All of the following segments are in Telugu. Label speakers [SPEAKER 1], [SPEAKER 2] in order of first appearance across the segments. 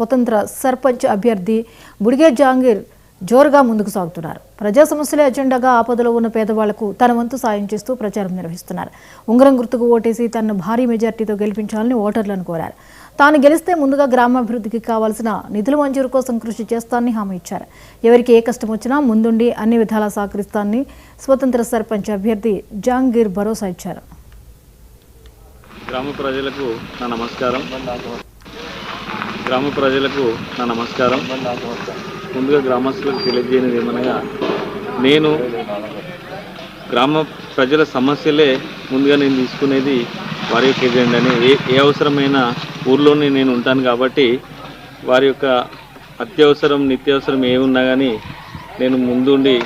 [SPEAKER 1] స్వతంత్ర సర్పంచ్ అభ్యర్థి బుడిగే జహాంగీర్ జోరుగా ముందుకు సాగుతున్నారు. ప్రజా సమస్యల ఎజెండాగా ఆపదలో ఉన్న పేదవాళ్లకు తన వంతు సాయం చేస్తూ ప్రచారం నిర్వహిస్తున్నారు. ఉంగరం గుర్తుకు ఓటేసి తనను భారీ మెజార్టీతో గెలిపించాలని ఓటర్లను కోరారు. తాను గెలిస్తే ముందుగా గ్రామాభివృద్ధికి కావాల్సిన నిధుల మంజూరు కోసం కృషి చేస్తానని హామీ ఇచ్చారు. ఎవరికి ఏ కష్టం వచ్చినా ముందుండి అన్ని విధాలా సహకరిస్తానని స్వతంత్ర సర్పంచ్ అభ్యర్థి జహాంగీర్ భరోసా ఇచ్చారు.
[SPEAKER 2] గ్రామ ప్రజలకు నా నమస్కారం. ముందుగా గ్రామస్తులకు తెలియజేయనిది ఏమనగా, నేను గ్రామ ప్రజల సమస్యలే ముందుగా నేను తీసుకునేది వారి యొక్క ఎజెండాని. ఏ అవసరమైన ఊర్లోనే నేను ఉంటాను కాబట్టి వారి యొక్క అత్యవసరం నిత్యావసరం ఏమున్నా కానీ నేను ముందుండి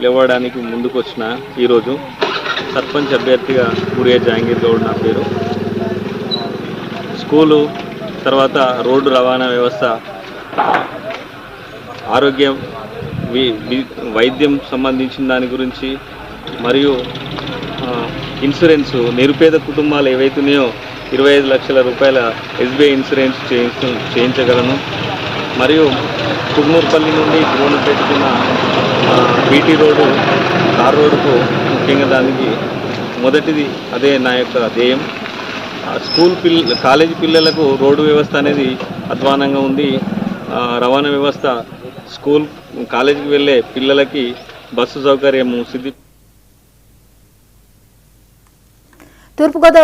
[SPEAKER 2] లేవడానికి ముందుకు వచ్చిన ఈరోజు సర్పంచ్ అభ్యర్థిగా బుడిగే జహాంగీర్ గౌడ్ నా పేరు. స్కూలు, తర్వాత రోడ్డు రవాణా వ్యవస్థ, ఆరోగ్యం, వైద్యం సంబంధించిన దాని గురించి, మరియు ఇన్సూరెన్స్, నిరుపేద కుటుంబాలు ఏవైతున్నాయో 25 లక్షల రూపాయల SBI ఇన్సూరెన్స్ చేయించగలను. మరియు కుగ్నూర్పల్లి నుండి గోనపేటకున్న బీటీ రోడ్డు, తార్ రోడ్డుకు ముఖ్యంగా దానికి మొదటిది అదే నా యొక్క ధ్యేయం. కాలేజీ పిల్లలకు రోడ్డు వ్యవస్థ అనేది అధ్వానంగా ఉంది. రవాణా వ్యవస్థ, కాలేజీకి వెళ్ళే పిల్లలకి బస్సు సౌకర్యము
[SPEAKER 1] తూర్పుగోదావరి